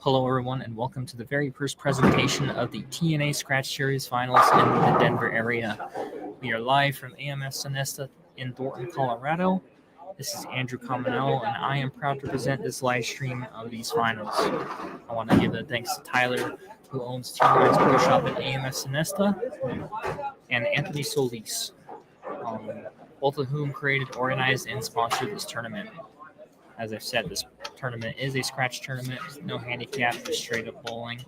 Hello everyone and welcome to the very first presentation of the T&A Scratch Series Finals in the Denver area. We are live from AMF Sonesta in Thornton, Colorado. This is Andrew Caminello and I am proud to present this live stream of these finals. I want to give a thanks to Tyler, who owns T&A's Pro Shop at AMF Sonesta, and Anthony Solis, both of whom created, organized, and sponsored this tournament. As I've said, this tournament is a scratch tournament, no handicap, just straight up bowling,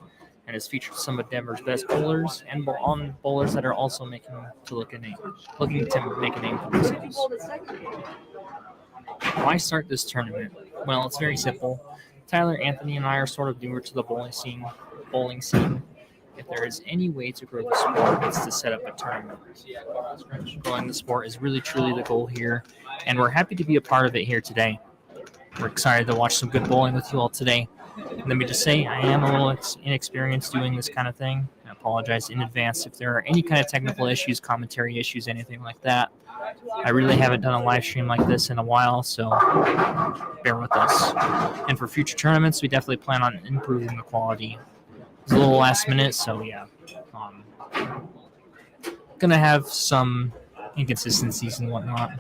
and has featured some of Denver's best bowlers and bowlers that are also looking to make a name for themselves. Why start this tournament? Well, it's very simple. Tyler, Anthony, and I are sort of newer to the bowling scene. If there is any way to grow the sport, it's to set up a tournament. Growing the sport is really truly the goal here, and we're happy to be a part of it here today. We're excited to watch some good bowling with you all today. Let me just say, I am a little inexperienced doing this kind of thing. I apologize in advance if there are any kind of technical issues, commentary issues, anything like that. I really haven't done a live stream like this in a while, so bear with us. And for future tournaments, we definitely plan on improving the quality. It's a little last minute, so yeah. Gonna have some inconsistencies and whatnot.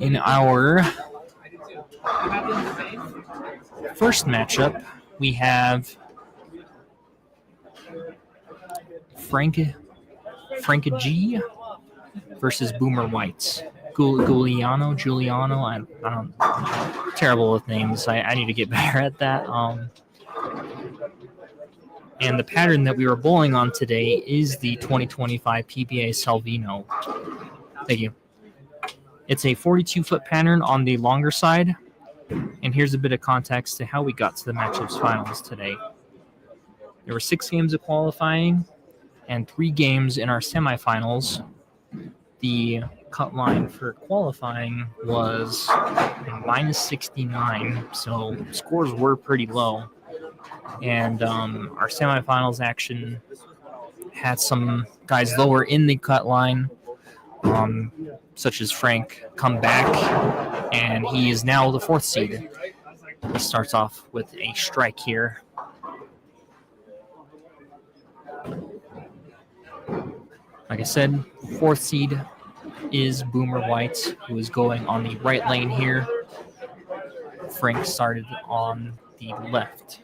In our first matchup, we have Frank G versus Boomer Whites. Giuliano, I don't terrible with names. I need to get better at that. And the pattern that we were bowling on today is the 2025 PBA Salvino. Thank you. It's a 42-foot pattern on the longer side, and here's a bit of context to how we got to the matchup's finals today. There were 6 games of qualifying and 3 games in our semifinals. The cut line for qualifying was -69, so scores were pretty low. And our semifinals action had some guys lower in the cut line, such as Frank, come back, and he is now the 4th seed. He starts off with a strike here. Like I said, 4th seed is Boomer White, who is going on the right lane here. Frank started on the left.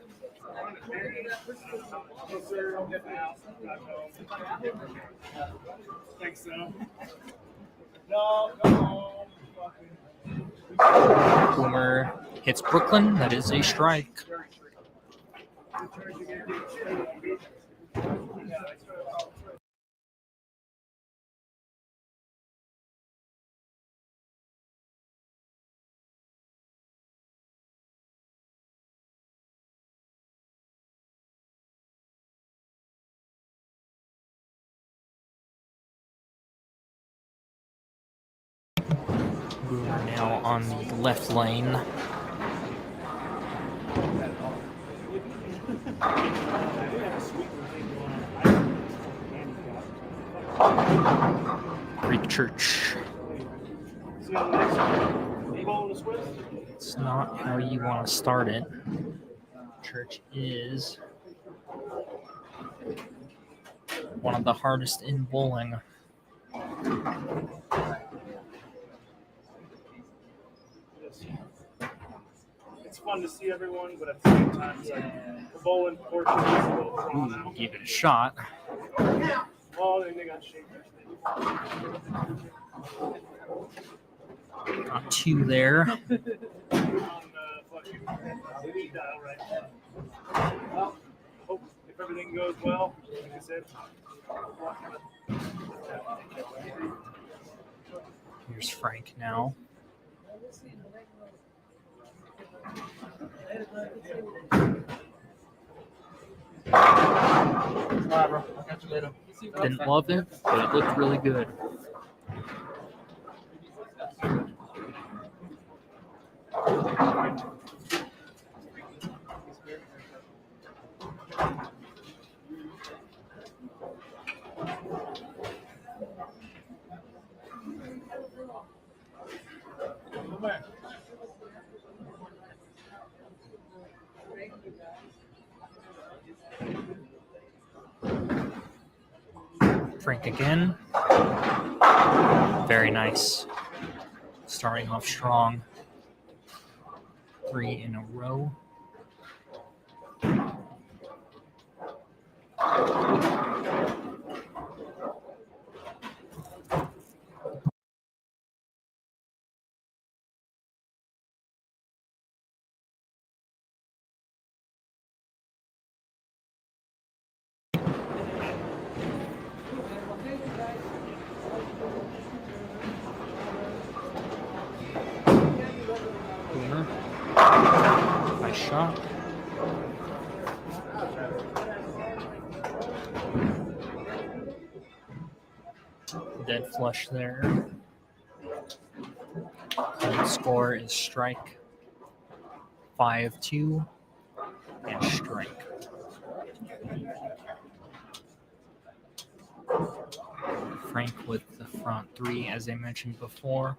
Boomer hits Brooklyn. That is a strike. Boomer now on the left lane. Greek Church. It's not how you want to start it. Church is one of the hardest in bowling. It's fun to see everyone, but at the same time, it's like the bowling portion is a little drawn out. Give it a shot. Oh, then they got shaken. Got 2 there. On the fucking lead dial right now. Well, hope if everything goes well, like I said. Here's Frank now. Didn't love it, but it looked really good. Frank again. Very nice. Starting off strong. 3 in a row. Boomer. Nice shot. Dead flush there. The score is strike 5-2 and strike. Frank with the front 3, as I mentioned before.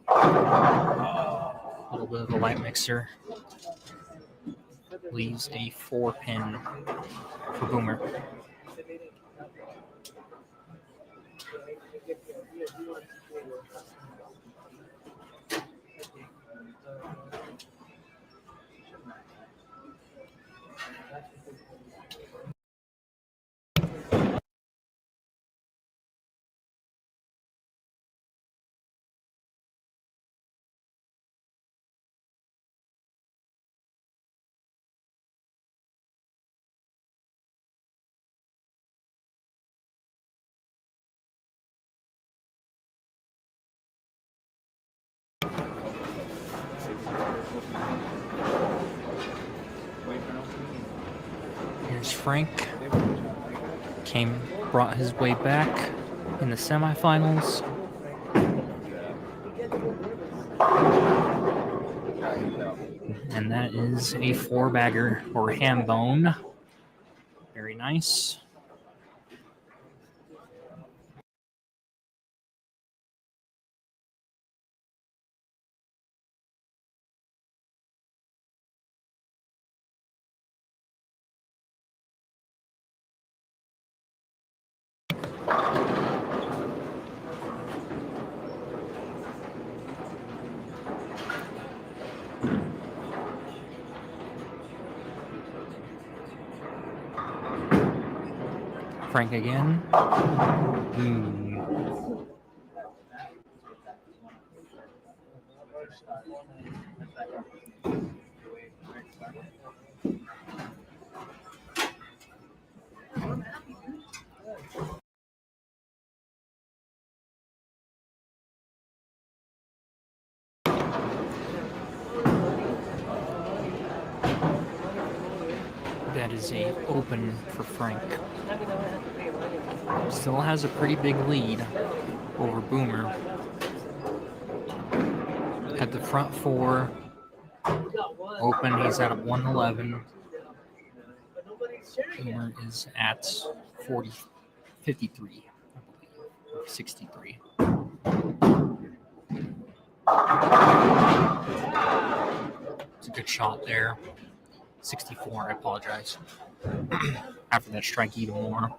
A little bit of a light mixer. Leaves a 4-pin for Boomer. Here's Frank. Brought his way back in the semifinals. And that is a 4-bagger or ham bone. Very nice. Frank again. That is a open for Frank. Still has a pretty big lead over Boomer. At the front 4, open, he's at 111. Boomer is at 53, I believe, or 63. It's a good shot there. 64, I apologize. After that strike, even more.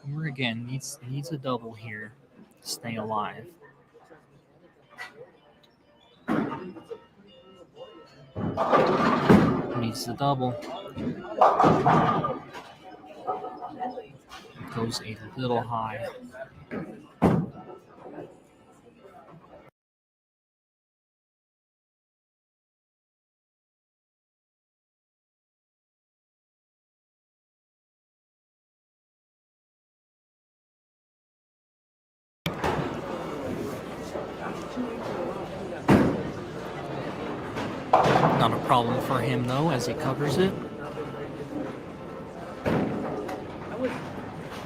Boomer again needs a double here to stay alive. Needs the double. Goes a little high. Not a problem for him though, as he covers it.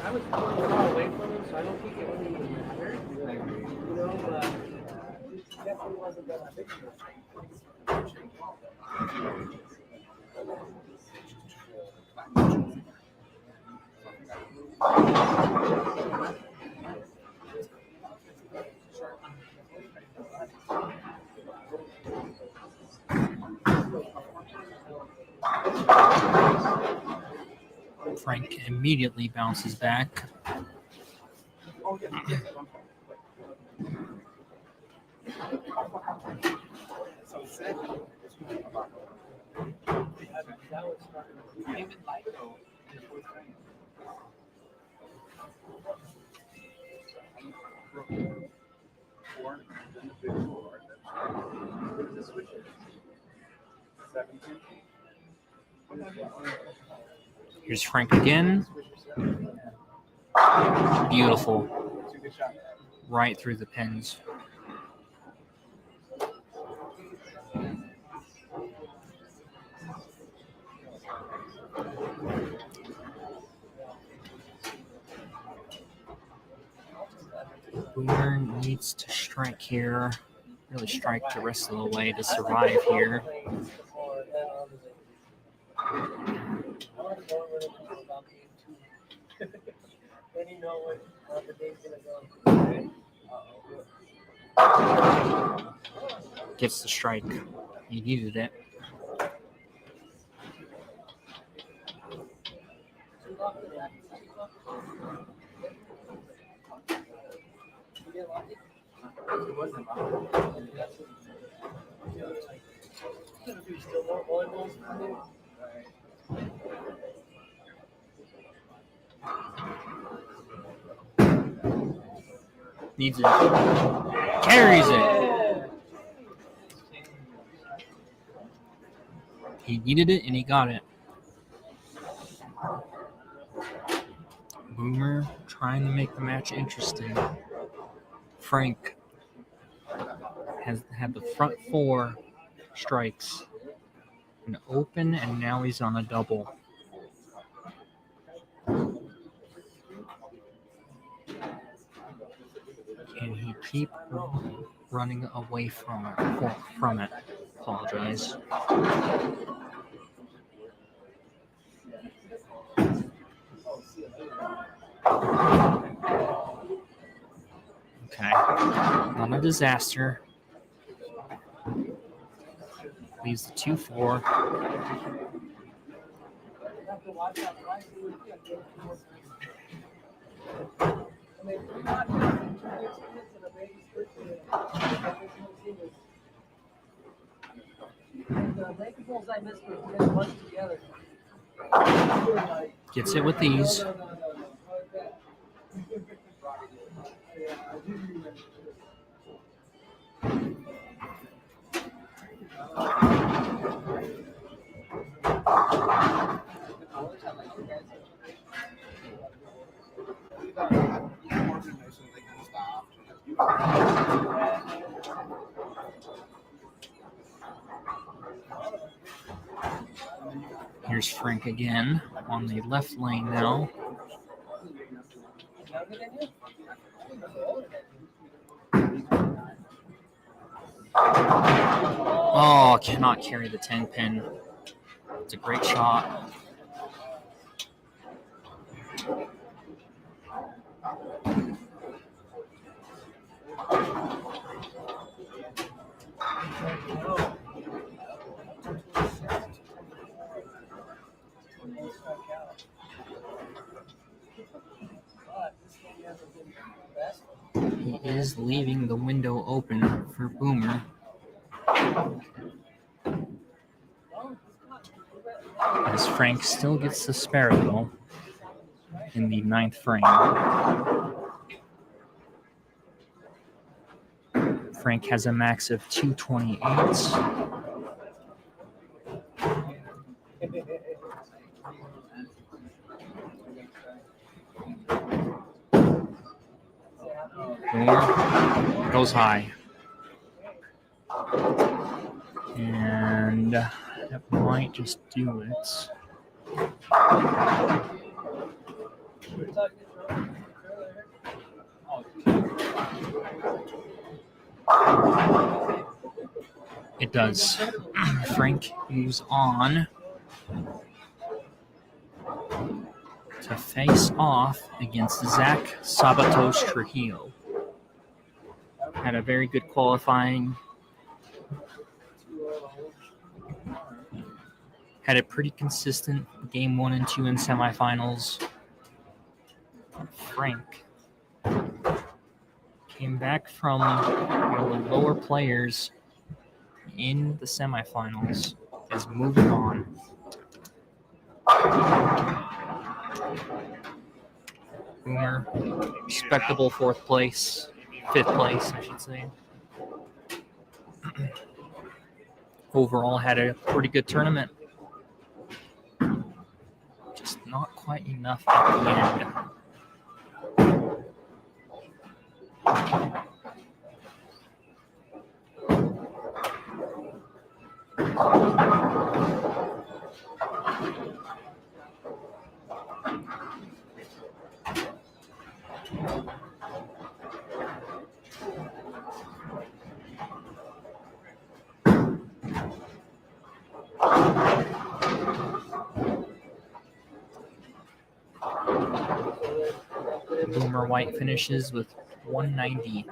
I was far away from him, so I don't think it would even matter. You know, but it definitely wasn't that big. Frank immediately bounces back. Here's Frank again. Beautiful. Right through the pins. Boomer needs to strike here. Really strike the rest of the way to survive here. Gets the strike. He needed it. Needs it. Carries it. He needed it and he got it. Boomer trying to make the match interesting. Frank has had the front four strikes. An open, and now he's on a double. Can he keep running away from it? Apologize. Okay. Not a disaster. Leaves the 2-4. Gets it with ease. Here's Frank again on the left lane now. Oh, cannot carry the 10 pin. It's a great shot. He is leaving the window open for Boomer. As Frank still gets the spare though in the 9th frame. Frank has a max of 228. Boomer goes high. And that might just do it. It does. Frank moves on to face off against Zach Sabatos Trujillo. Had a very good qualifying. Had a pretty consistent game 1 and 2 in semifinals. Frank came back from one of the lower players in the semifinals. Is moving on. Boomer, respectable 5th place, I should say. Overall, had a pretty good tournament. Just not quite enough at the end. Boomer White finishes with 190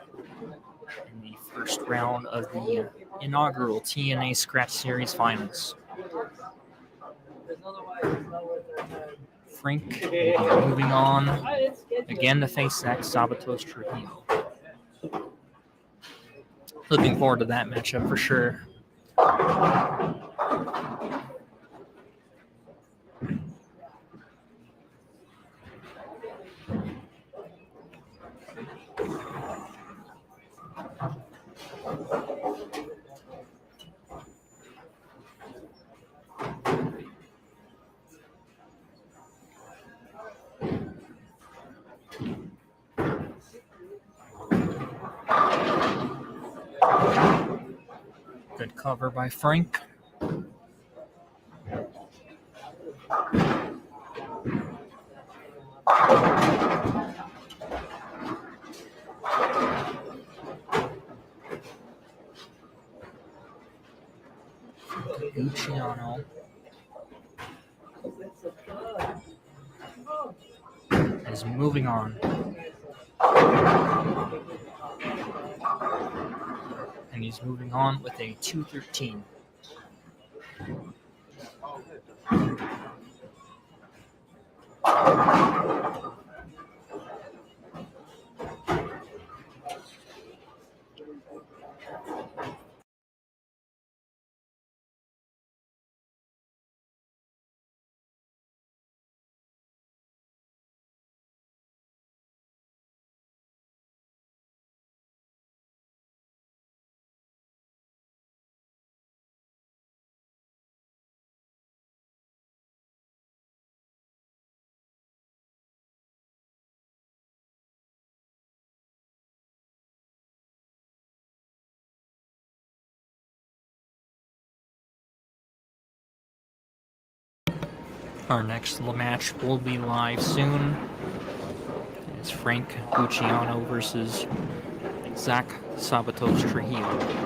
in the first round of the inaugural T&A Scratch Series Finals. Frank will be moving on again to face Zach Sabatos Trujillo. Looking forward to that matchup for sure. Good cover by Frank. Luciano is moving on. And he's moving on with a 213. Our next match will be live soon. It's Frank Luciano versus Zach Sabatos Trujillo.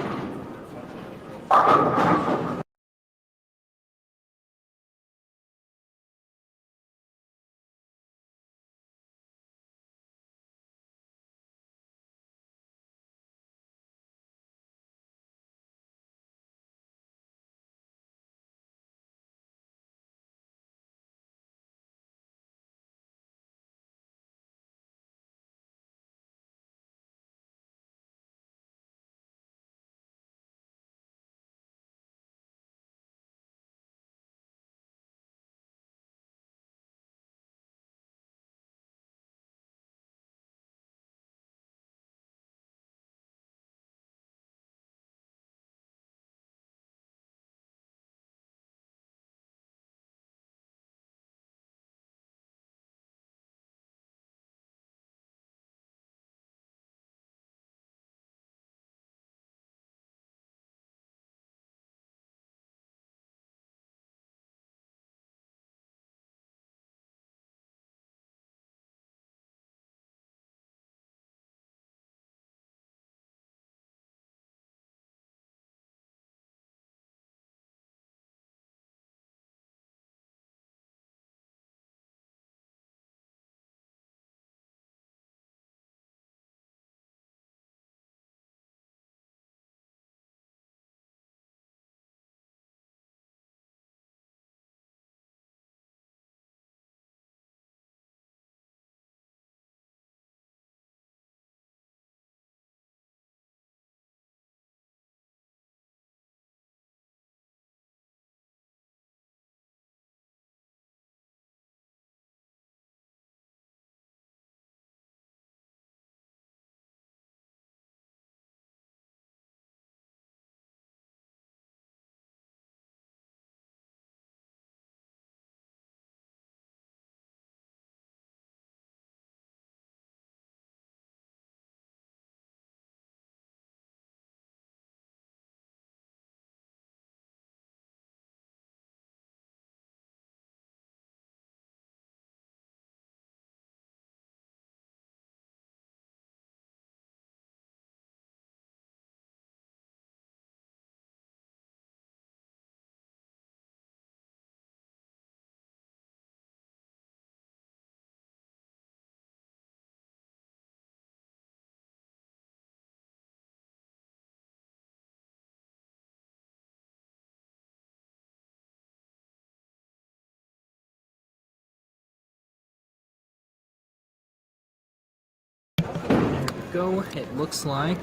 go. It looks like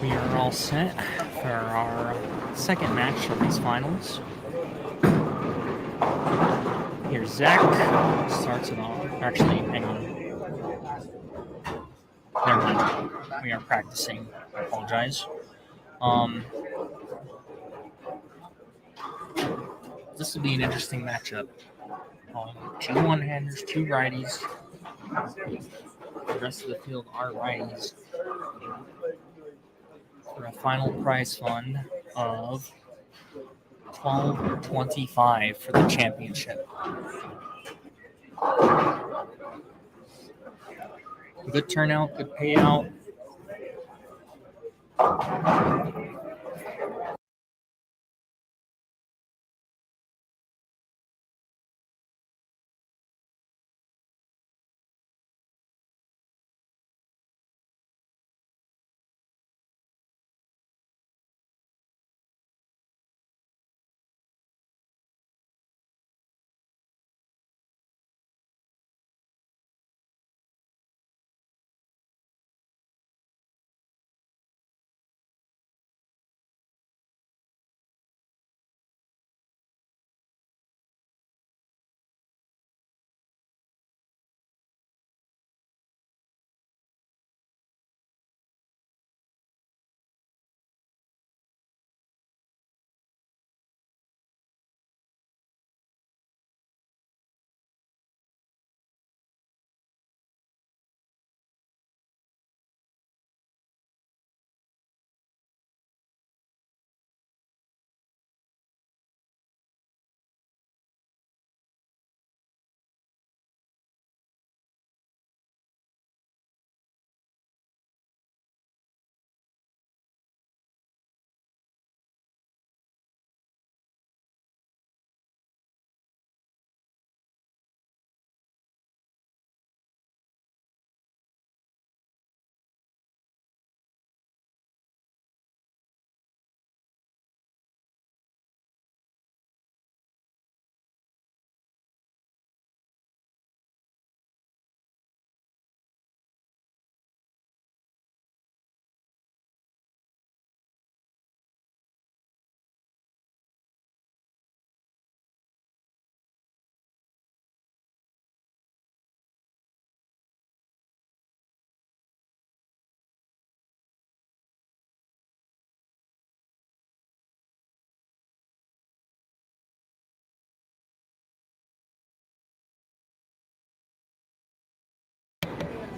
we are all set for our second match of these finals. Here's Zach. Starts it off. Actually, hang on. Never mind. We are practicing. I apologize. This will be an interesting matchup. Two one-handers, two righties. The rest of the field are righties. For a final prize fund of $12.25 for the championship. Good turnout, good payout.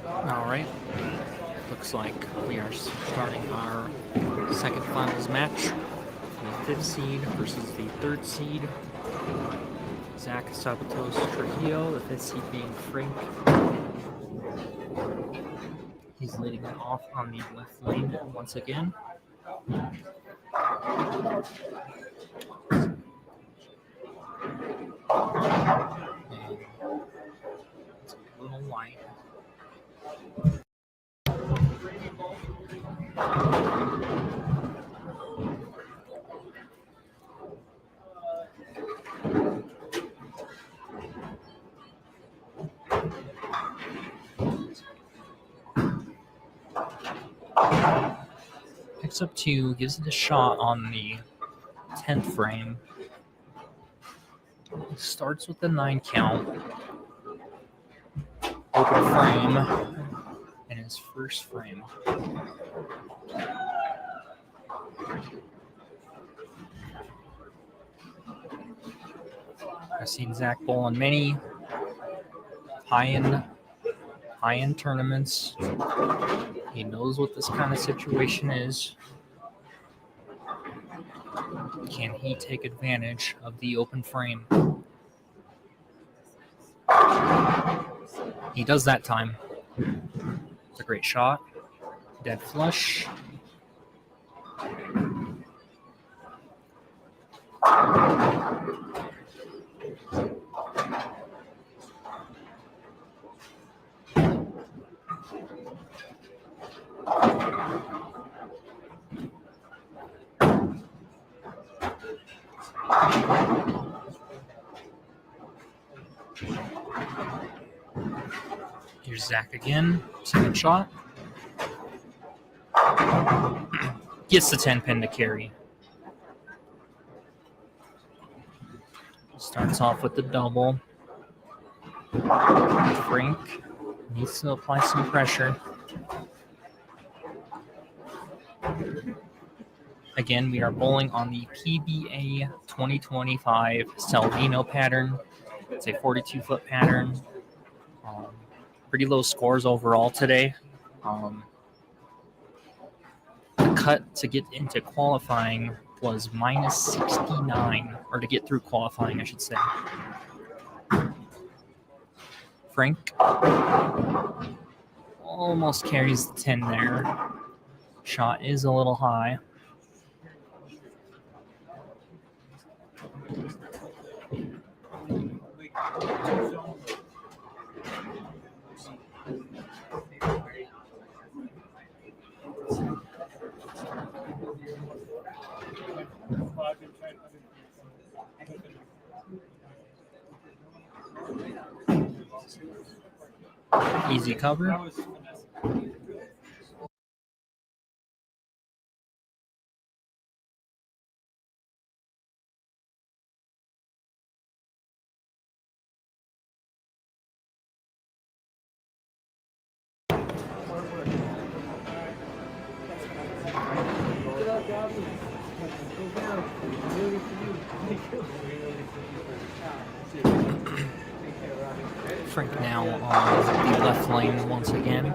All right. Looks like we are starting our second finals match. The fifth seed versus the third seed. Zach Sabatos Trujillo, the fifth seed being Frank. He's leading it off on the left lane once again. And it's a little light. Picks up two, gives it a shot on the 10th frame. Starts with the 9 count. Open frame in his first frame. I've seen Zach bowl in many high-end tournaments. He knows what this kind of situation is. Can he take advantage of the open frame? He does that time. It's a great shot. Dead flush. Here's Zach again. Second shot. Gets the 10 pin to carry. Starts off with the double. Frank needs to apply some pressure. Again, we are bowling on the PBA 2025 Salvino pattern. It's a 42-foot pattern. Pretty low scores overall today. The cut to get into qualifying was minus 69, or to get through qualifying, I should say. Frank almost carries the 10 there. Shot is a little high. Easy cover. Frank now on the left lane once again.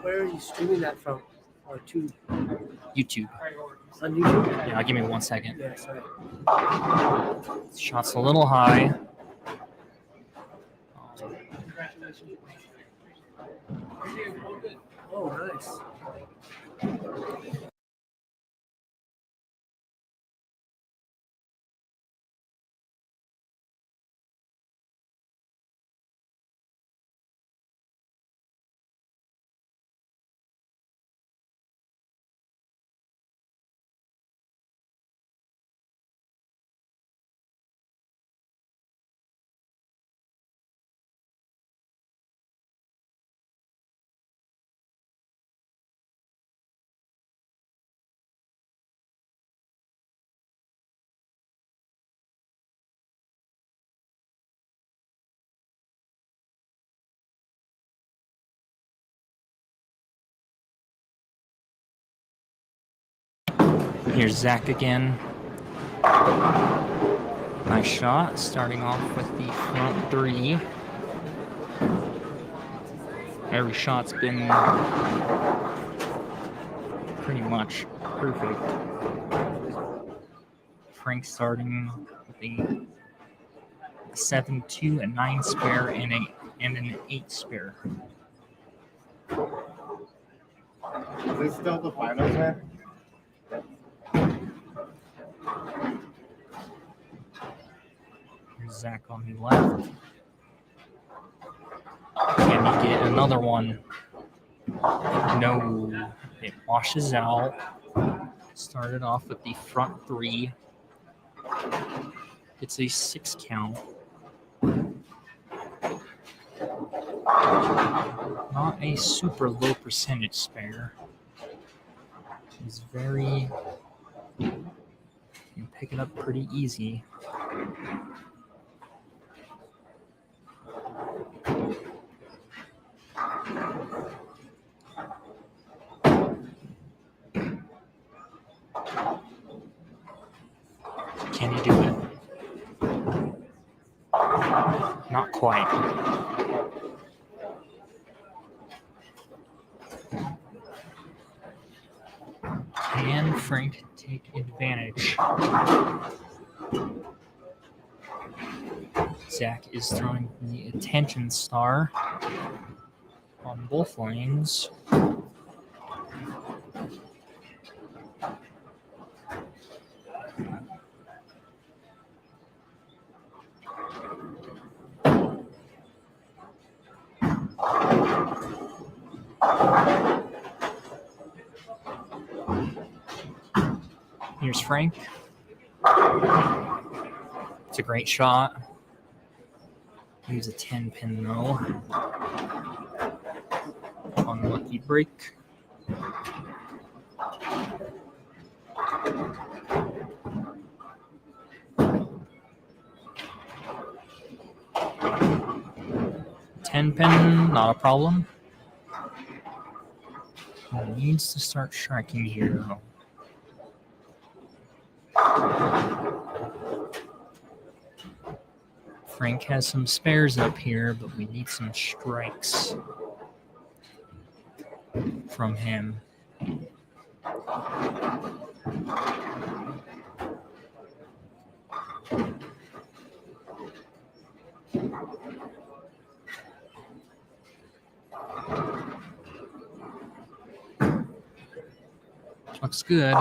Where are you streaming that from? Or to YouTube. on YouTube? Yeah, give me 1 second. Yeah, sorry. Shot's a little high. Oh, nice. Here's Zach again. Nice shot, starting off with the front three. Every shot's been pretty much perfect. Frank starting with a 7-2, a 9 spare, and an 8 spare. Is this still the finals, man? Here's Zach on the left. Can he get another one? No. It washes out. Started off with the front three. It's a 6 count. Not a super low percentage spare. He's very... You can pick it up pretty easy. Can you do it? Not quite. Can Frank take advantage? Zach is throwing the attention star on both lanes. Here's Frank. It's a great shot. Use a 10 pin though. Unlucky break. Ten pin, not a problem. He needs to start striking here though. Frank has some spares up here, but we need some strikes from him. Looks good.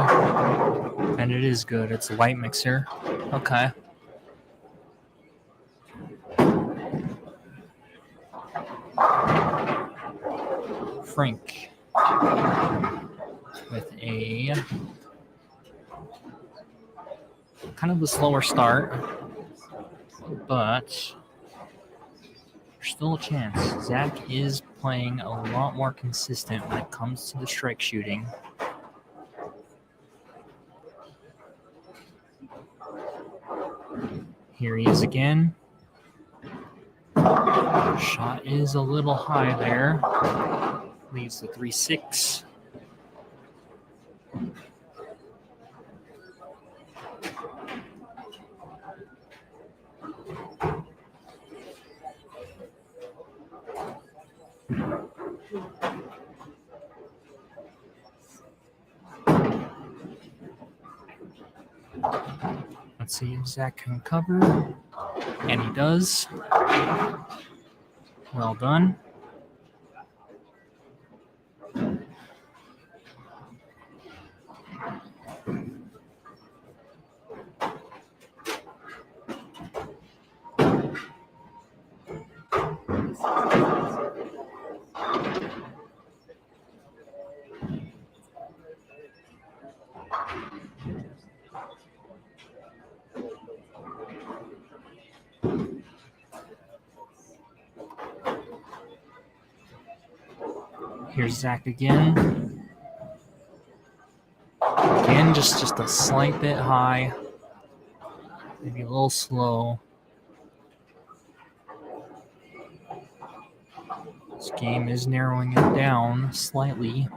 And it is good. It's a light mixer. Okay. Frank with a kind of a slower start, but there's still a chance. Zach is playing a lot more consistent when it comes to the strike shooting. Here he is again. Shot is a little high there. Leaves the 3-6. Let's see if Zach can cover. And he does. Well done. Here's Zach again. Again, just a slight bit high. Maybe a little slow. This game is narrowing it down slightly.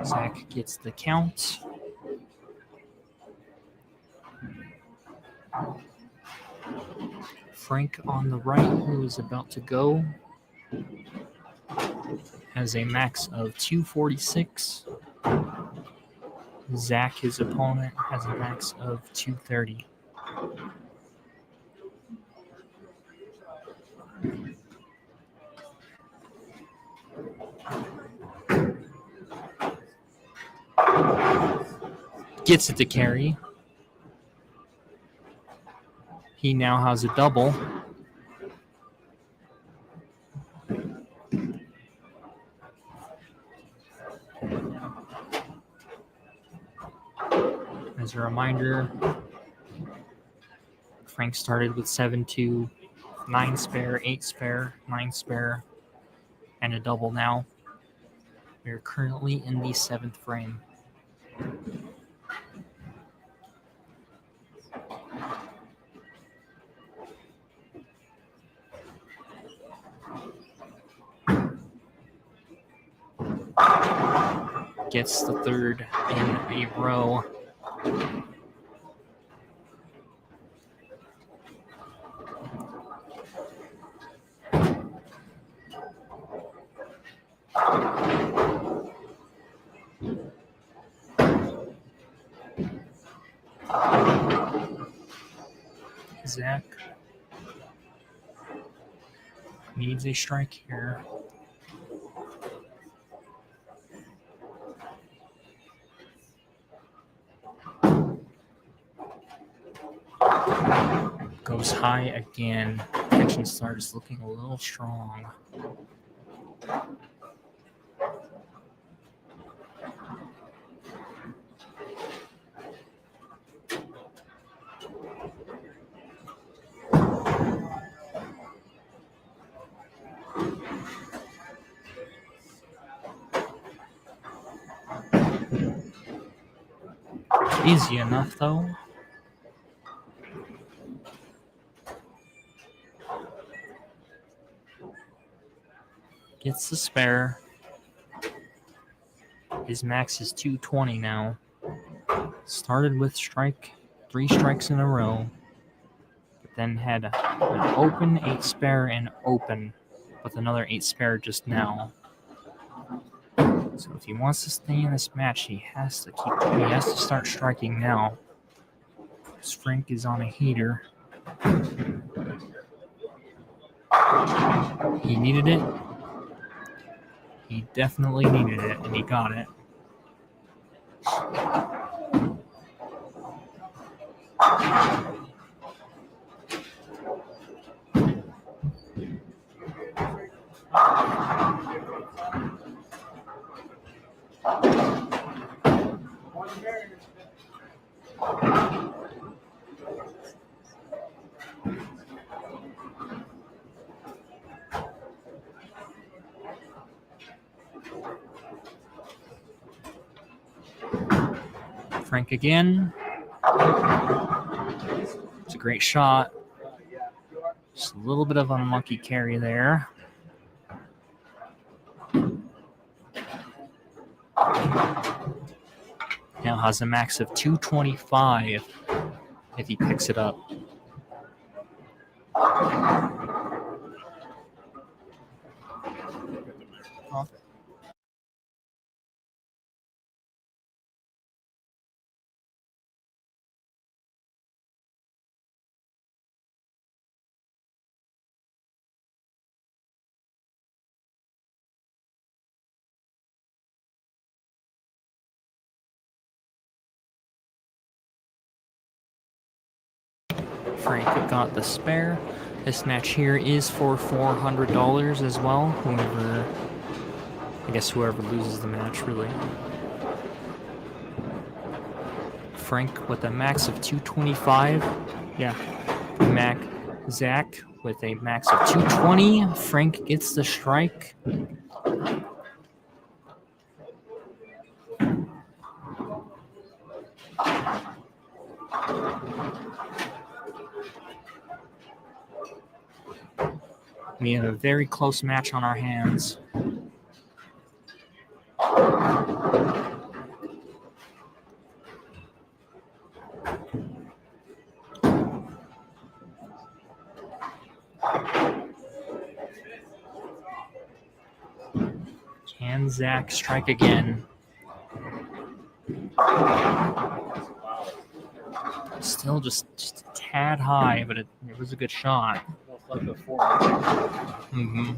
Zach gets the count. Frank on the right, who is about to go, has a max of 246. Zach, his opponent, has a max of 230. Gets it to carry. He now has a double. As a reminder, Frank started with 7-2, 9 spare, 8 spare, 9 spare, and a double now. We are currently in the 7th frame. Gets the third in a row. Zach needs a strike here. Goes high again. Tension starts looking a little strong. Easy enough, though. Gets the spare. His max is 220 now. Started with 3 strikes in a row, but then had an open, 8 spare, and open with another 8 spare just now. So if he wants to stay in this match, he has to start striking now. Frank is on a heater. He needed it. He definitely needed it, and he got it. Frank again. It's a great shot. Just a little bit of unlucky carry there. Now has a max of 225 if he picks it up. Frank got the spare. This match here is for $400 as well. Whoever loses the match, really. Frank with a max of 225. Yeah. Zach with a max of 220. Frank gets the strike. We have a very close match on our hands. Can Zach strike again? Still just a tad high, but it was a good shot. Mm-hmm.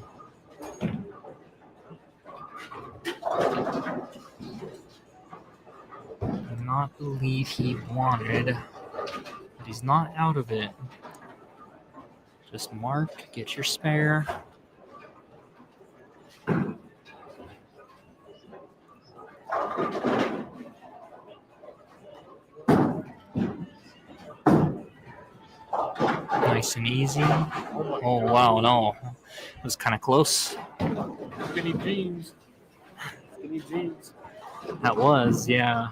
Did not believe he wanted, but he's not out of it. Just mark, get your spare. Nice and easy. Oh, wow, no. It was kind of close. Skinny jeans. That was, yeah.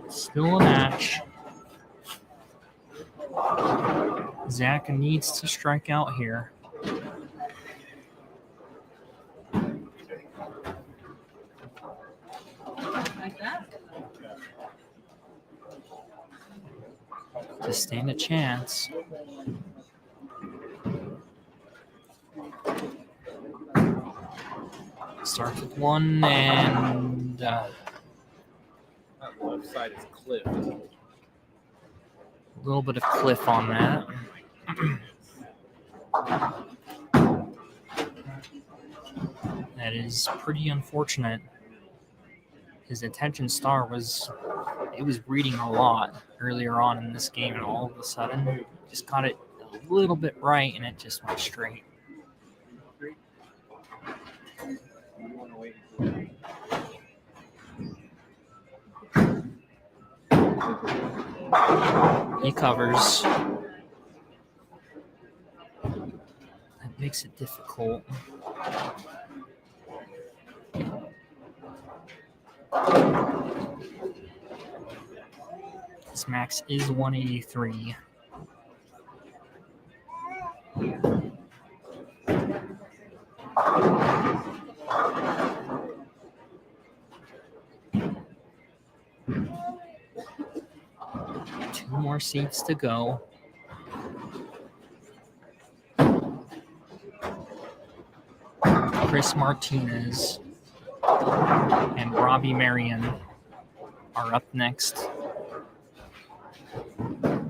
Still a match. Zach needs to strike out here. Like that? To stand a chance. Starts with 1 and That left side is cliff. a little bit of cliff on that. That is pretty unfortunate. his attention star was reading a lot earlier on in this game, and all of a sudden just got it a little bit right, and it just went straight. He covers. That makes it difficult. His max is 183. Two more seats to go. Chris Martinez and Robbie Marion are up next.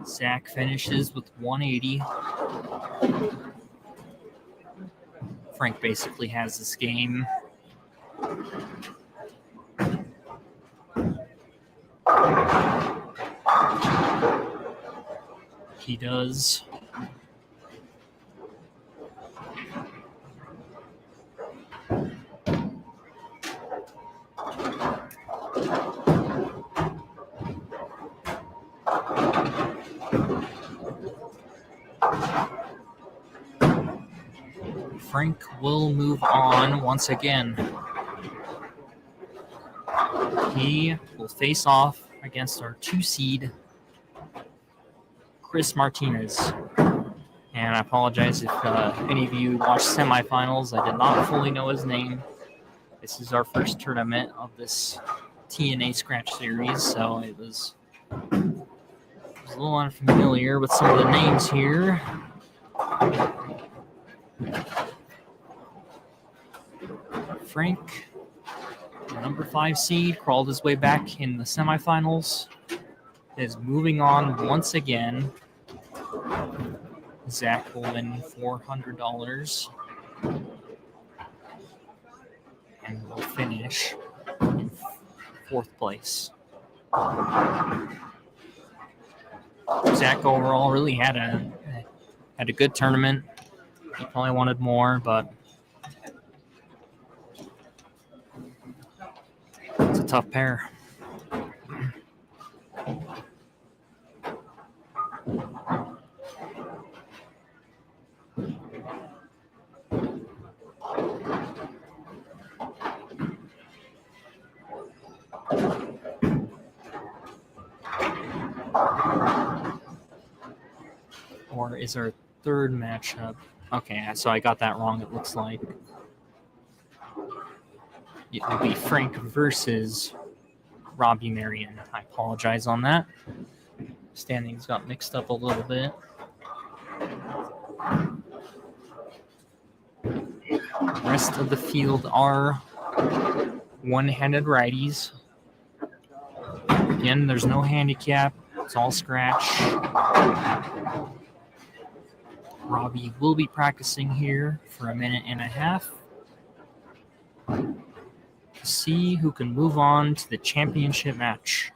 Zach finishes with 180. Frank basically has this game. He does. Frank will move on once again. He will face off against our 2 seed, Chris Martinez. And I apologize if any of you watched semifinals. I did not fully know his name. This is our first tournament of this T&A Scratch Series, so it was a little unfamiliar with some of the names here. Frank, the number 5 seed, crawled his way back in the semifinals, is moving on once again. Zach will win $400 and will finish in 4th place. Zach overall really had a good tournament. He probably wanted more, but it's a tough pair. Or is our 3rd matchup? Okay, so I got that wrong, it looks like. It would be Frank versus Robbie Marion. I apologize on that. Standings got mixed up a little bit. The rest of the field are one-handed righties. Again, there's no handicap. It's all scratch. Robbie will be practicing here for a minute and a half to see who can move on to the championship match.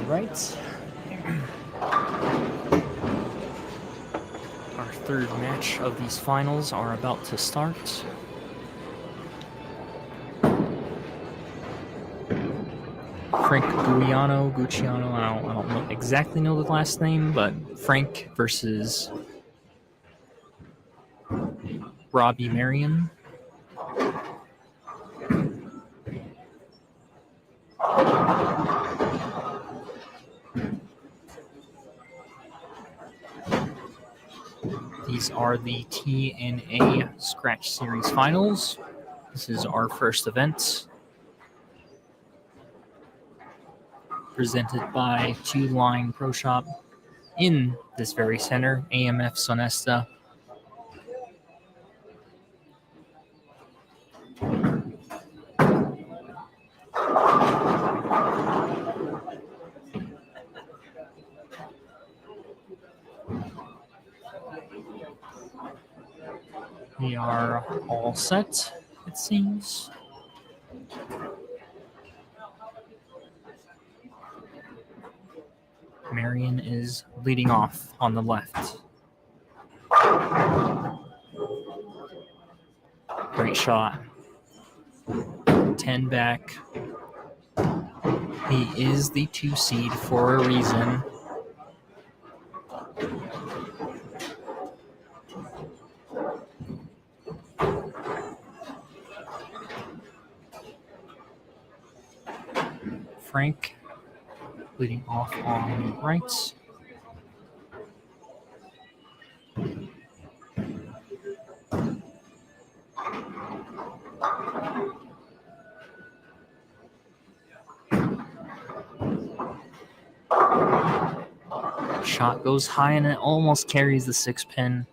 All right. Our third match of these finals are about to start. Frank Gucciano, I don't exactly know the last name, but Frank versus Robbie Marion. These are the T&A Scratch Series Finals. This is our first event. Presented by Two Line Pro Shop in this very center, AMF Sonesta. We are all set, it seems. Marion is leading off on the left. Great shot. 10 back. He is the 2 seed for a reason. Frank leading off on the right. Shot goes high and it almost carries the 6-pin.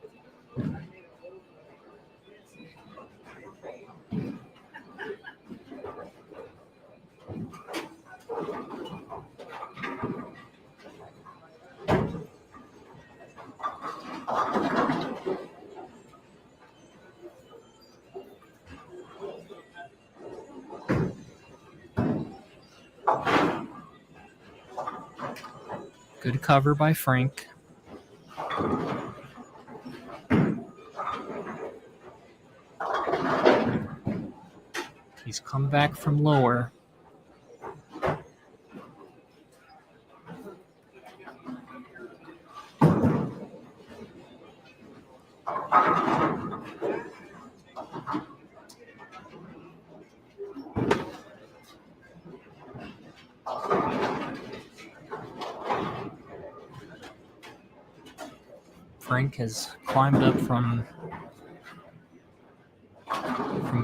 Good cover by Frank. He's come back from lower. Frank has climbed up from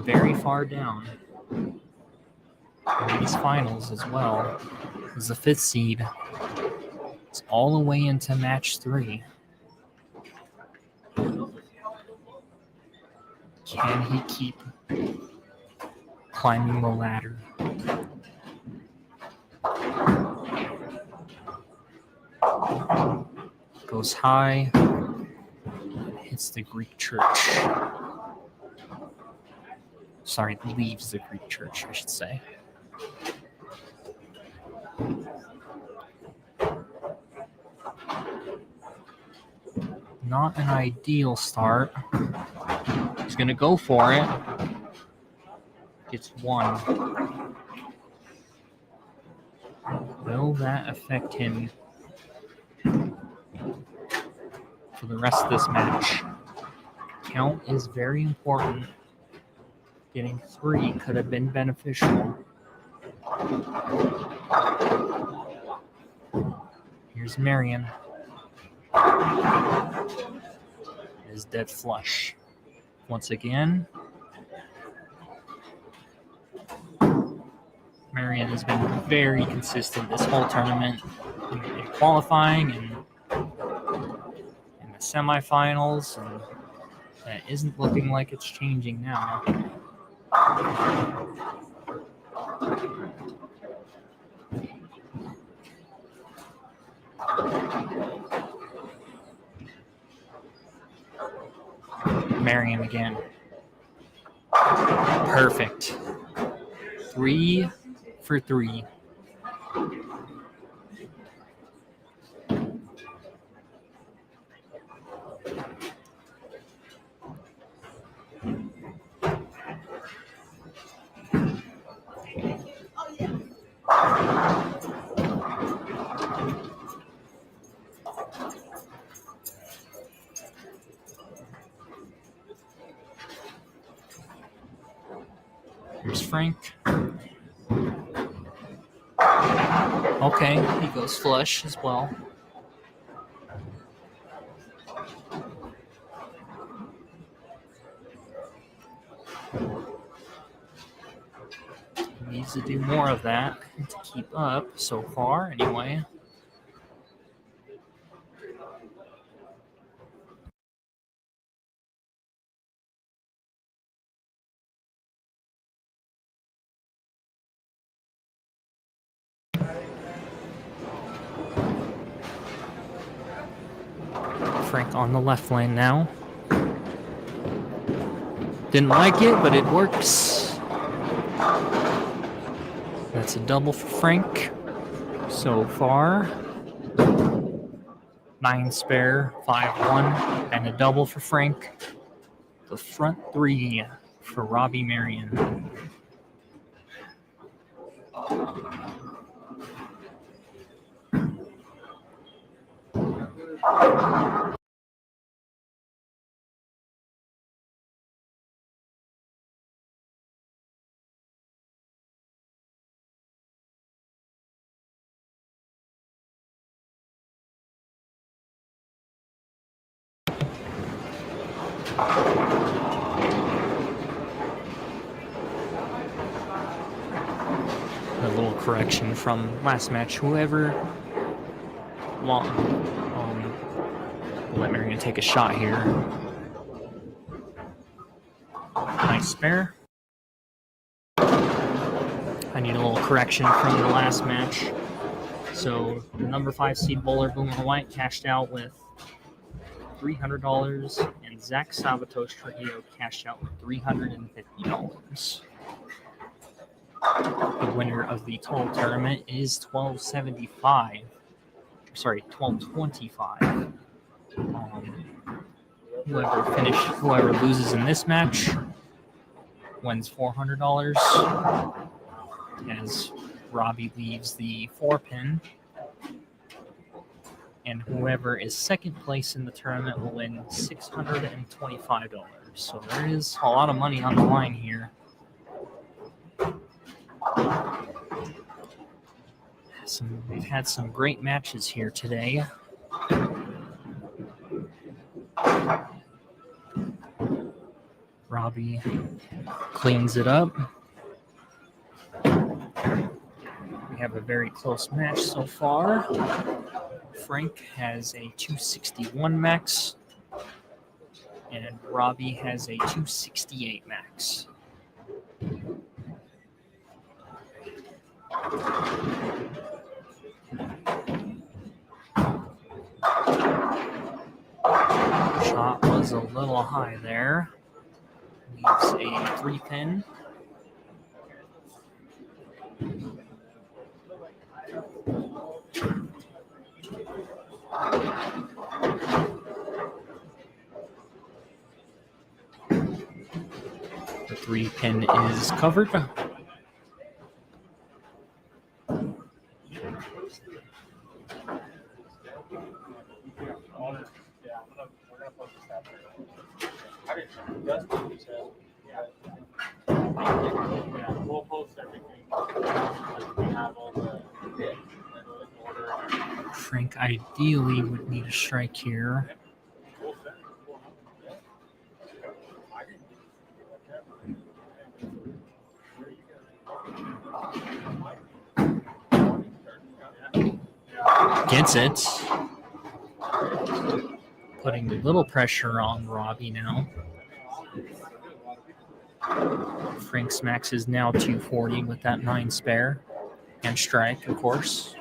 very far down in these finals as well. As the 5th seed. It's all the way into match 3. Can he keep climbing the ladder? Goes high, hits the Greek church. Sorry, leaves the Greek church, I should say. Not an ideal start. He's going to go for it. Gets 1. Will that affect him for the rest of this match? Count is very important. Getting 3 could have been beneficial. Here's Marion. Is dead flush. Once again, Marion has been very consistent this whole tournament in qualifying and in the semifinals, and that isn't looking like it's changing now. Marion again. Perfect. 3 for 3. Here's Frank. Okay, he goes flush as well. He needs to do more of that to keep up so far, anyway. Frank on the left lane now. Didn't like it, but it works. That's a double for Frank so far. 9 spare, 5-1, and a double for Frank. The front 3 for Robbie Marion. A little correction from last match. Whoever long, let Marion take a shot here. Nice spare. I need a little correction from the last match. So the number 5 seed bowler Boomer White cashed out with $300, and Zach Salvatos Trujillo cashed out with $350. The winner of the total tournament is $12.25. Whoever loses in this match wins $400, as Robbie leaves the 4-pin. And whoever is second place in the tournament will win $625. So there is a lot of money on the line here. We've had some great matches here today. Robbie cleans it up. We have a very close match so far. Frank has a 261 max, and Robbie has a 268 max. Shot was a little high there. Leaves a 3-pin. The 3-pin is covered. We'll post everything. We have all the in order. Frank ideally would need a strike here. Gets it. Putting a little pressure on Robbie now. Frank's max is now 240 with that 9 spare. And strike, of course.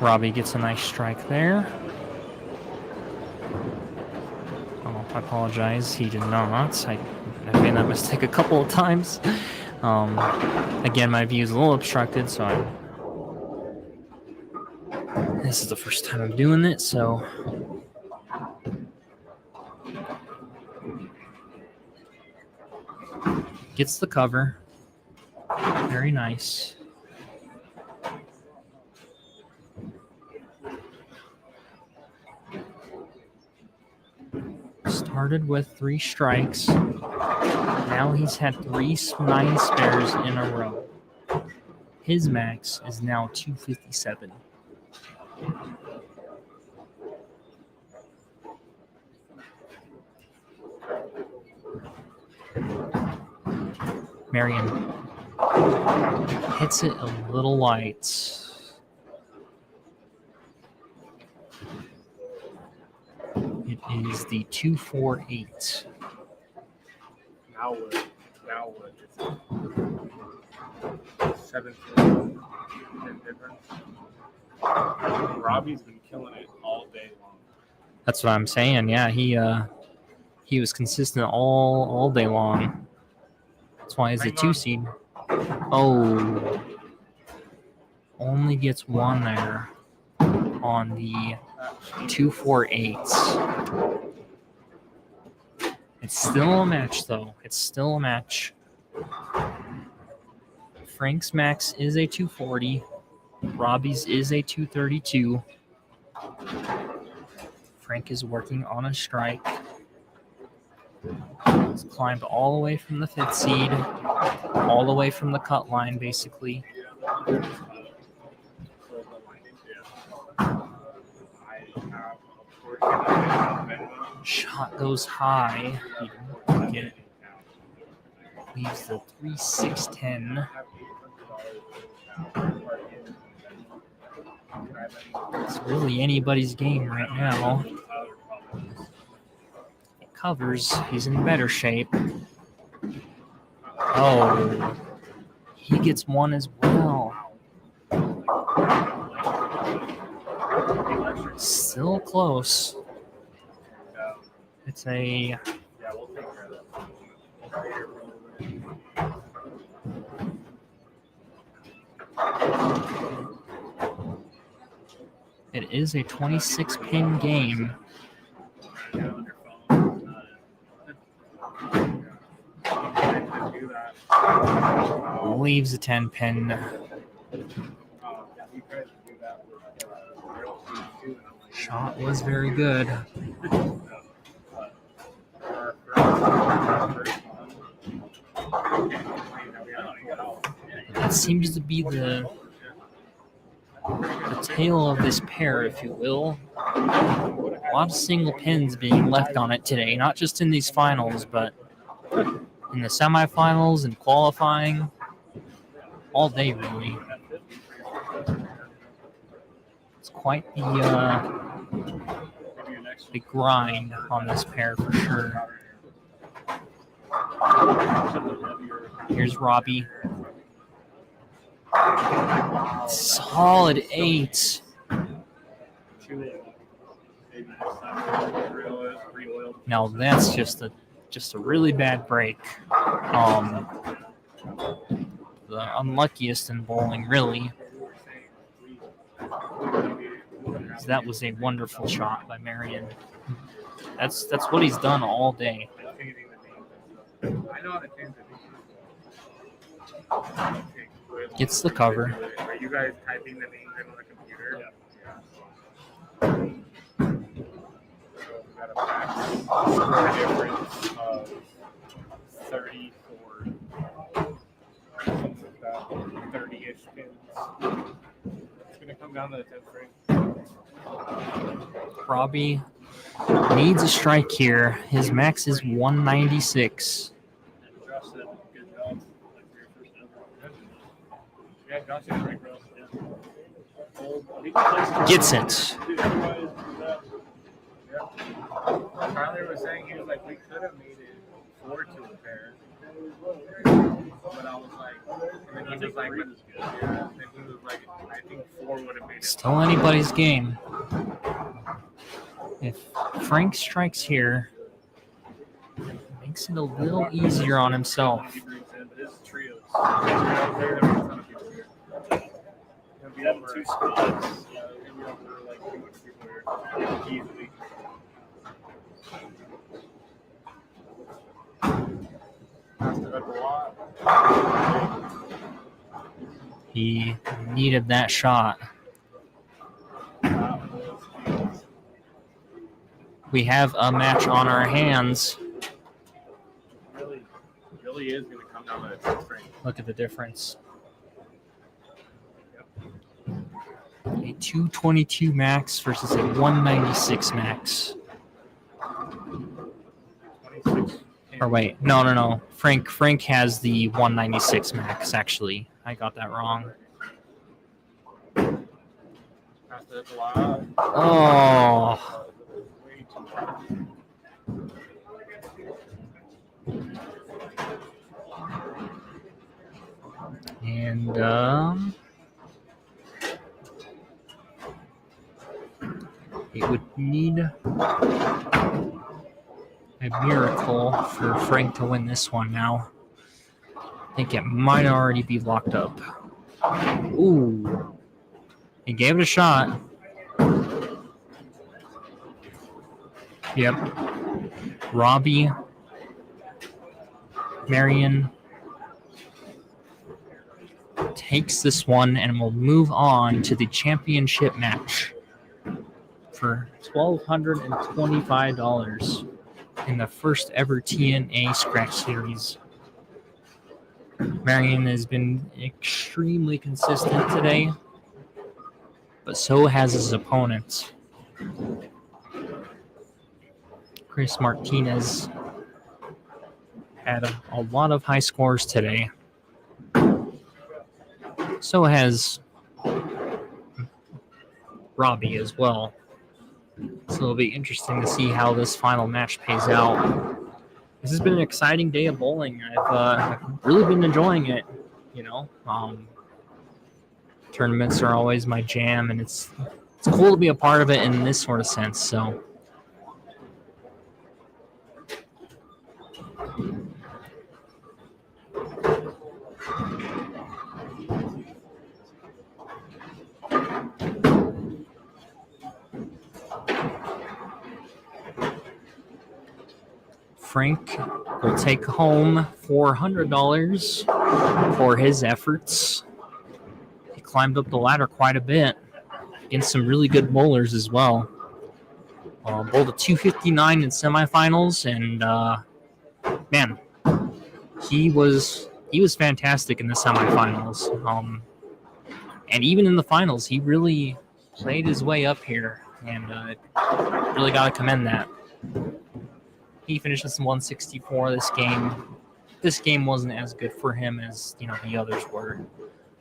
Robbie gets a nice strike there. Oh, I apologize. He did not. I I've made that mistake a couple of times. Again, my view is a little obstructed, so this is the first time I'm doing it, so gets the cover. Very nice. Started with 3 strikes. Now he's had 3 9 spares in a row. His max is now 257. Marion hits it a little light. It is the 248. Now what? It's 7 difference. Robbie's been killing it all day long. That's what I'm saying. Yeah, he was consistent all day long. That's why he's a 2 seed. Oh, only gets 1 there on the 248. It's still a match, though. It's still a match. Frank's max is a 240. Robbie's is a 232. Frank is working on a strike. He's climbed all the way from the 5th seed, all the way from the cut line, basically. Shot goes high. He didn't get it. Leaves the 3-6-10. It's really anybody's game right now. It covers. He's in better shape. Oh, he gets 1 as well. Still close. It's a It is a 26-pin game. Leaves a 10-pin. Shot was very good. That seems to be the tale of this pair, if you will. A lot of single pins being left on it today, not just in these finals, but in the semifinals and qualifying. All day, really. It's quite the grind on this pair for sure. Here's Robbie. Solid 8. Now that's just a really bad break. The unluckiest in bowling, really. That was a wonderful shot by Marion. That's what he's done all day. Gets the cover. Are you guys typing the names in on the computer? So we got a max score difference of 34, something like that, 30-ish pins. It's going to come down to the 10th frame. Robbie needs a strike here. His max is 196. Gets it. Tyler was saying, he was like, we could have made it 4 to a pair. But I was like, and then he was like, I think 4 would have made it. Still anybody's game. If Frank strikes here, makes makes it a little easier on himself. But this is trios. There are a ton of people here. It'll be over 2 spots. Yeah, it'll be over like 200 people here easily. Passed it up a lot. He needed that shot. That was huge. We have a match on our hands. Really is going to come down to that strength. Look at the difference. A 222 max versus a 196 max. 26. Or wait, no. Frank has the 196 max, actually. I got that wrong. Passed it up a lot. Oh. Way too much. And it would need a miracle for Frank to win this one now. I think it might already be locked up. Ooh. He gave it a shot. Yep. Robbie, Marion takes this one and will move on to the championship match for $1,225 in the first ever T&A Scratch Series. Marion has been extremely consistent today, but so has his opponent. Chris Martinez had a lot of high scores today. So has Robbie as well. So it'll be interesting to see how this final match pays out. This has been an exciting day of bowling. I've really been enjoying it. Tournaments are always my jam, and it's cool to be a part of it in this sort of sense. So. Frank will take home $400 for his efforts. He climbed up the ladder quite a bit against some really good bowlers as well. Bowled a 259 in semifinals, and man, he was fantastic in the semifinals. And even in the finals, he really played his way up here, and really got to commend that. He finishes in 164 this game. This game wasn't as good for him as the others were.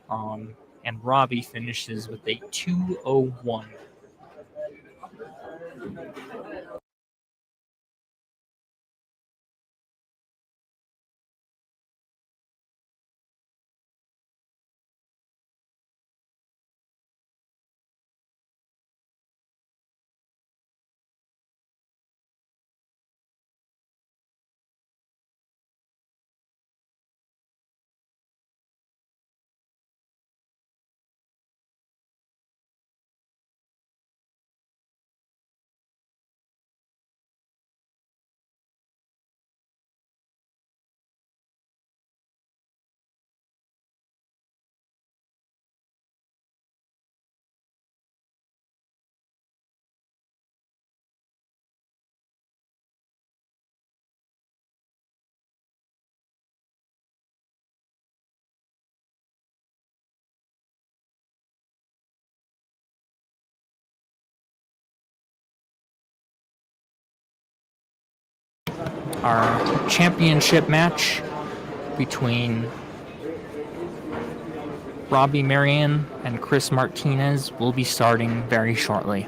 And Robbie finishes with a 201. Our championship match between Robbie Marion and Chris Martinez will be starting very shortly.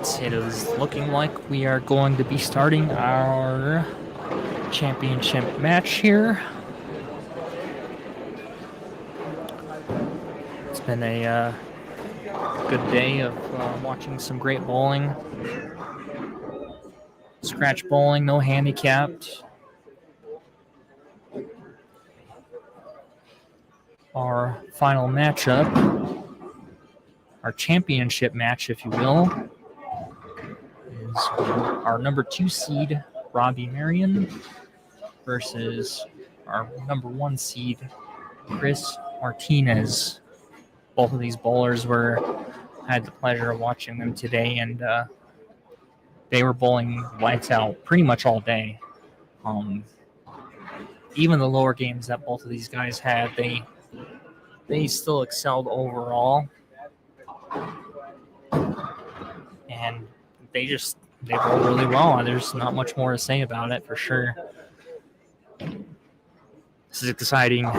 right, it is looking like we are going to be starting our championship match here. It's been a good day of watching some great bowling. Scratch bowling, no handicapped. Our final matchup, our championship match, if you will, is our number 2 seed, Robbie Marion, versus our number 1 seed, Chris Martinez. Both of these bowlers had the pleasure of watching them today, and they were bowling lights out pretty much all day. Even the lower games that both of these guys had, they still excelled overall, and they bowled really well. There's not much more to say about it for sure. This is exciting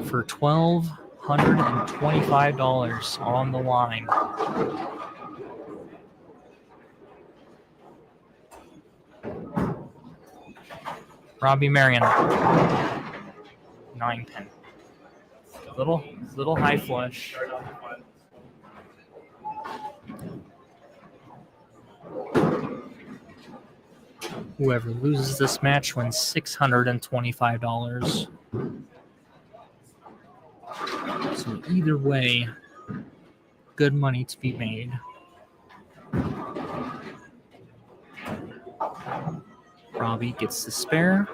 for $1,225 on the line. Robbie Marion, 9 pin. Little high flush. Whoever loses this match wins $625. So either way, good money to be made. Robbie gets the spare.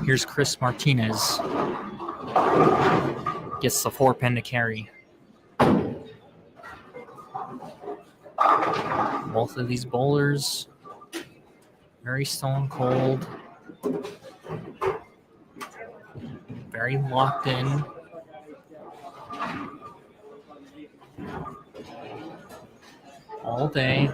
Here's Chris Martinez. Gets the 4 pin to carry. Both of these bowlers, very stone cold, very locked in. All day.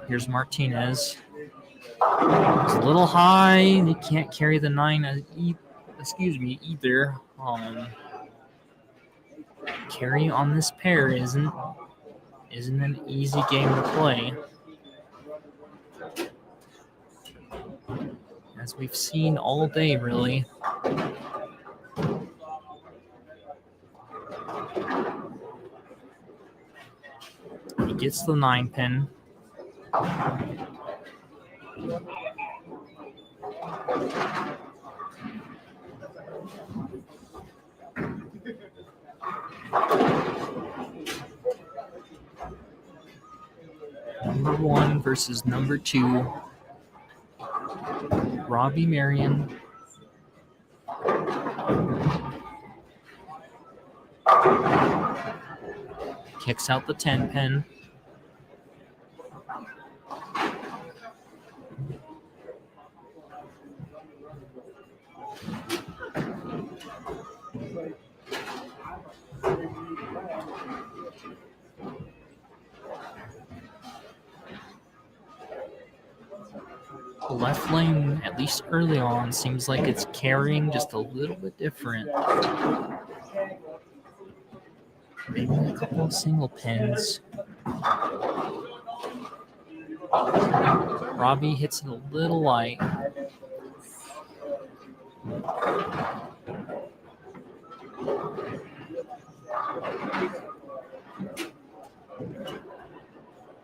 Here's Martinez. It's a little high. They can't carry the 9 either. Carry on this pair isn't an easy game to play. As we've seen all day, really. He gets the 9 pin. Number 1 versus number 2. Robbie Marion. Kicks out the 10 pin. The left lane, at least early on, seems like it's carrying just a little bit different. Maybe a couple of single pins. Robbie hits it a little light.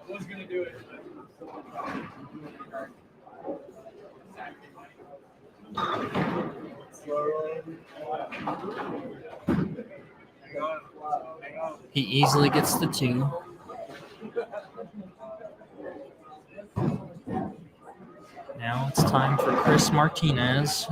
Who's gonna do it? He easily gets the 2. Now it's time for Chris Martinez.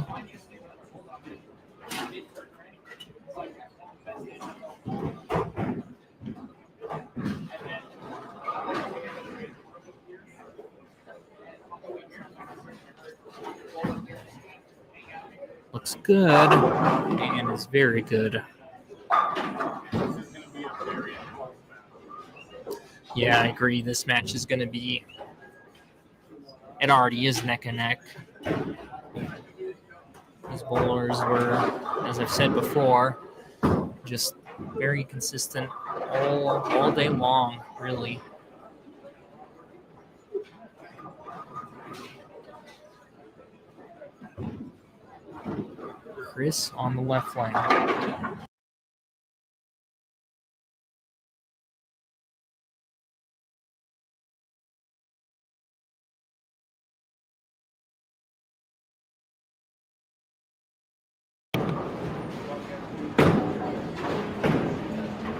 Looks good and is very good. Yeah, I agree. This match is going to be, it already is neck and neck. These bowlers were, as I've said before, just very consistent all day long, really. Chris on the left lane.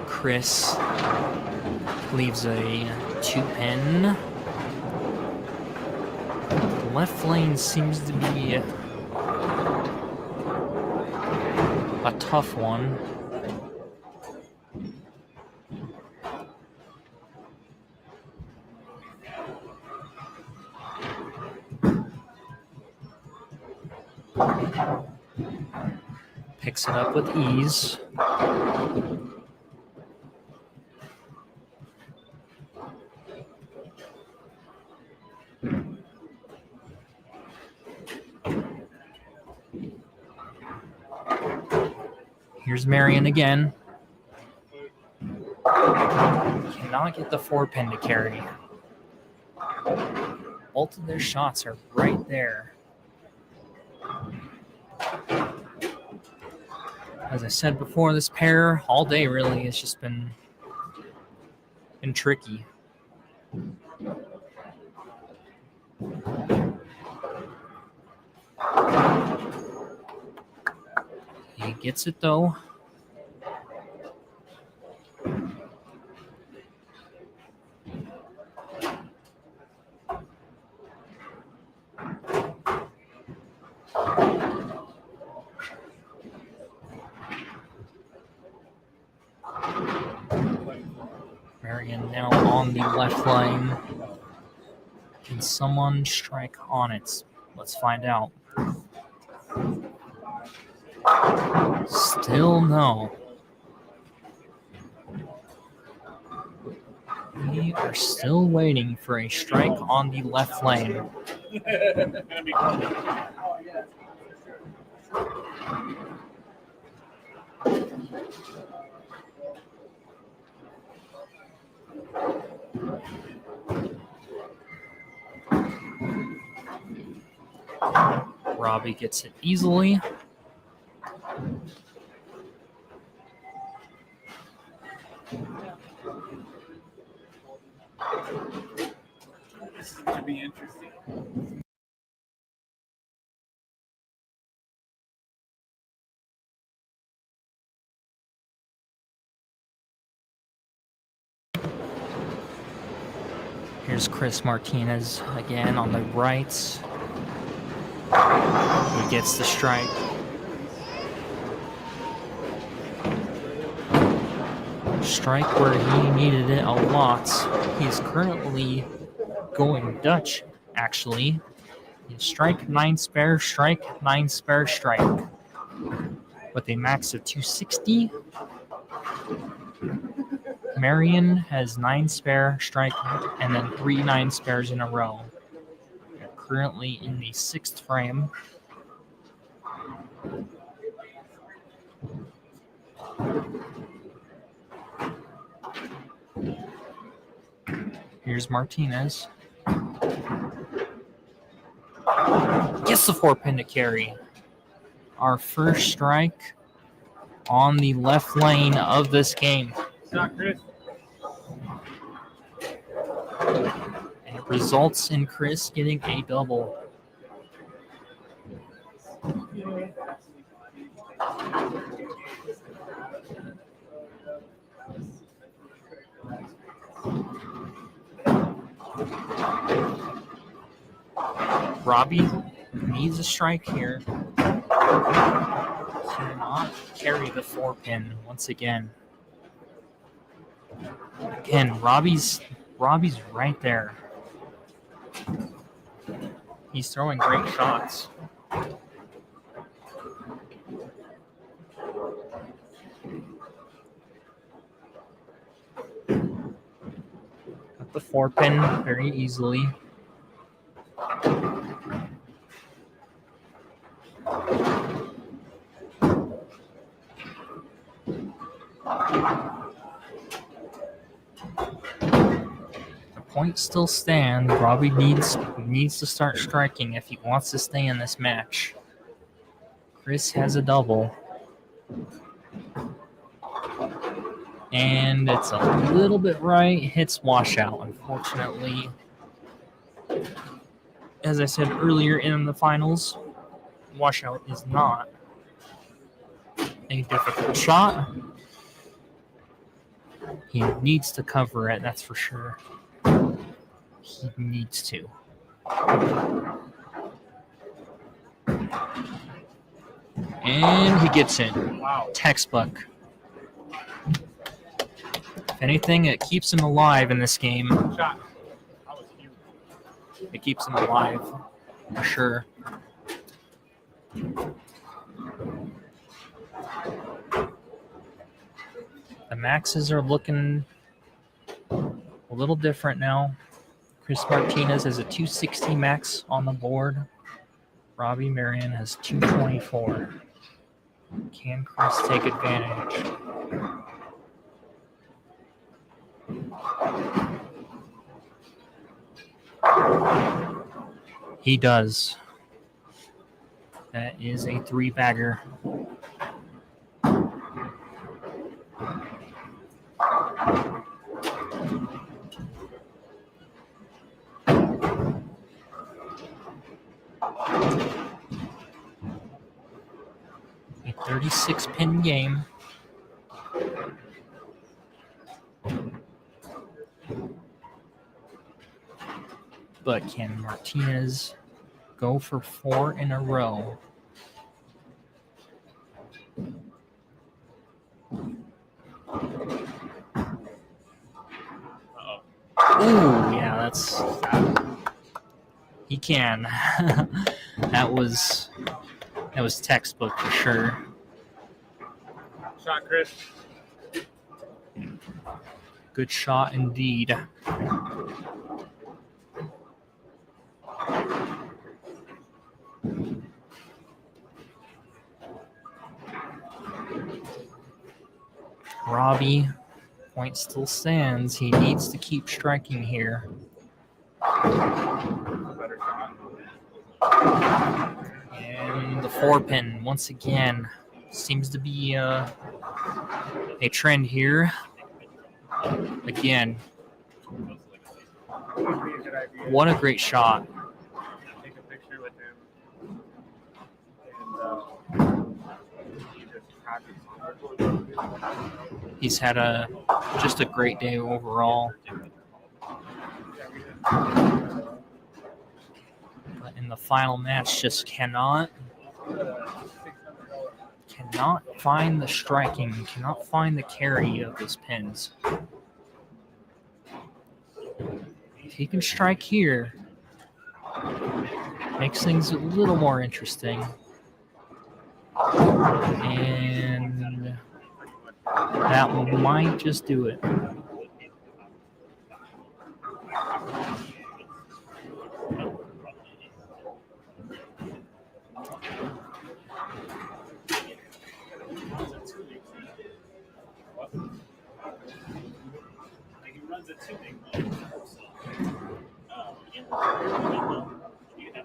Chris leaves a 2-pin. The left lane seems to be a tough one. Picks it up with ease. Here's Marion again. Cannot get the 4-pin to carry. Both of their shots are right there. As I said before, this pair all day really has just been tricky. He gets it though. Marion now on the left lane. Can someone strike on it? Let's find out. Still no. We are still waiting for a strike on the left lane. Robbie gets it easily. This is going to be interesting. Here's Chris Martinez again on the right. He gets the strike. Strike where he needed it a lot. He's currently going Dutch, actually. Strike 9 spare, strike 9 spare, strike. With a max of 260. Marion has 9 spare, strike, and then 3 9 spares in a row. They're currently in the 6th frame. Here's Martinez. Gets the 4-pin to carry. Our first strike on the left lane of this game. Chris. And it results in Chris getting a double. Robbie needs a strike here. Cannot carry the 4-pin once again. Again, Robbie's right there. He's throwing great shots. Got the 4-pin very easily. The point still stands. Robbie needs to start striking if he wants to stay in this match. Chris has a double. And it's a little bit right. Hits washout, unfortunately. As I said earlier in the finals, washout is not a difficult shot. He needs to cover it, that's for sure. He needs to. And he gets in. Wow. Textbook. If anything, it keeps him alive in this game. Shot. That was huge. It keeps him alive, for sure. The maxes are looking a little different now. Chris Martinez has a 260 max on the board. Robbie Marion has 224. Can Chris take advantage? He does. That is a 3-bagger. A 36-pin game. But can Martinez go for 4 in a row? Ooh, yeah, that's... He can. That was textbook for sure. Shot, Chris. Good shot indeed. Robbie, point still stands. He needs to keep striking here. Better shot. And the 4-pin once again seems to be a trend here. Again, Would be a good idea. what a great shot. Take a picture with him. And he just happy. He's had just a great day overall. But in the final match, just cannot find the striking, cannot find the carry of his pins. If he can strike here, makes things a little more interesting. And that might just do it.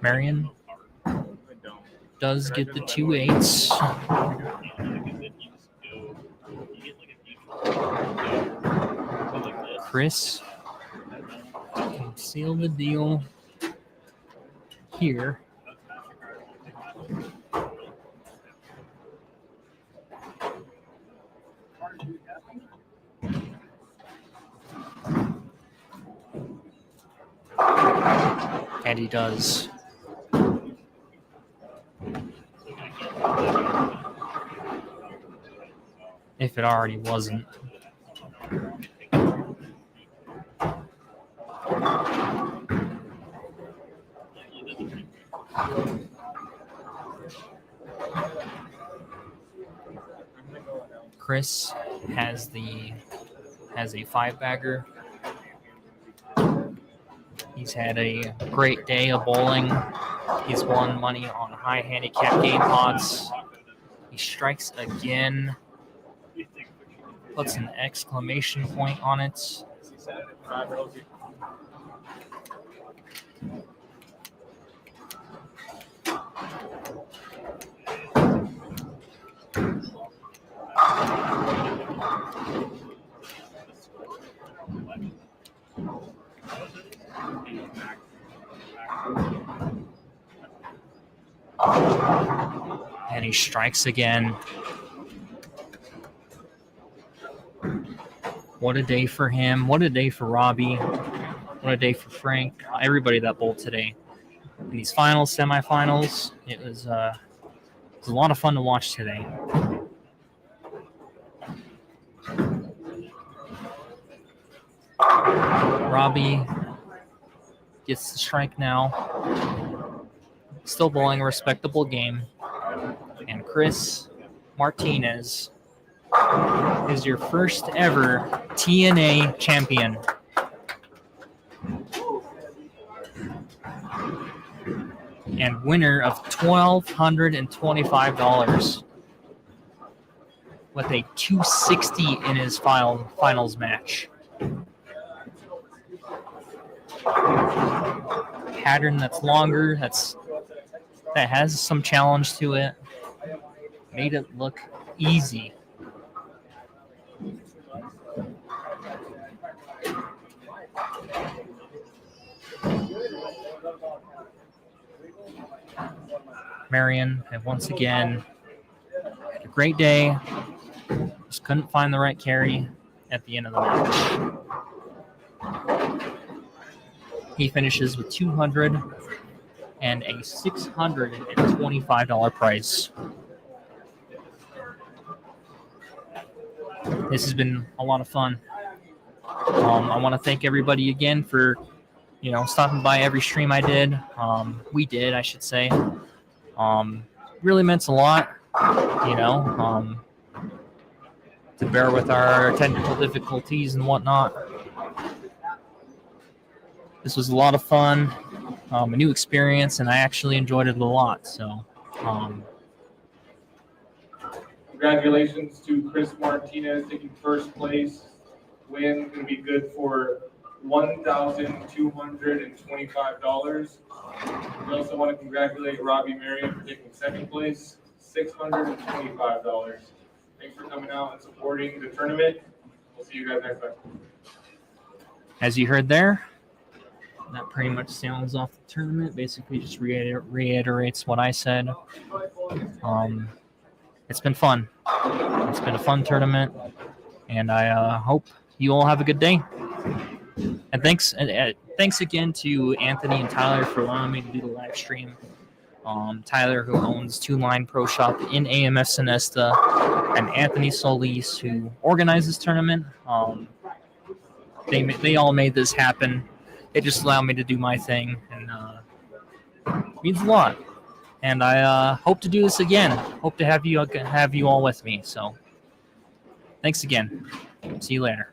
Marion does get the 2 8s. Chris can seal the deal here. And he does. if it already wasn't. Chris has a 5-bagger. He's had a great day of bowling. He's won money on high handicap game pots. He strikes again. Puts an exclamation point on it. And he strikes again. What a day for him. What a day for Robbie. What a day for Frank. Everybody that bowled today. In these finals, semifinals, it was a lot of fun to watch today. Robbie gets the strike now. Still bowling a respectable game. And Chris Martinez is your first ever T&A champion. And winner of $1,225 with a 260 in his finals match. Pattern that's longer, that has some challenge to it. Made it look easy. Marion had once again had a great day. Just couldn't find the right carry at the end of the match. He finishes with 200 and a $625 prize. This has been a lot of fun. I want to thank everybody again for, stopping by every stream I did. We did, I should say. Really meant a lot, to bear with our technical difficulties and whatnot. This was a lot of fun, a new experience, and I actually enjoyed it a lot. So, congratulations to Chris Martinez taking first place. Win going to be good for $1,225. We also want to congratulate Robbie Marion for taking second place, $625. Thanks for coming out and supporting the tournament. We'll see you guys next time. As you heard there, that pretty much sounds off the tournament. Basically, just reiterates what I said. It's been fun. It's been a fun tournament, and I hope you all have a good day. And thanks again to Anthony and Tyler for allowing me to do the live stream. Tyler, who owns Two Line Pro Shop in AMF Sonesta, and Anthony Solis, who organized this tournament. They all made this happen. They just allowed me to do my thing, and it means a lot. And I hope to do this again. Hope to have you all with me. So, thanks again. See you later.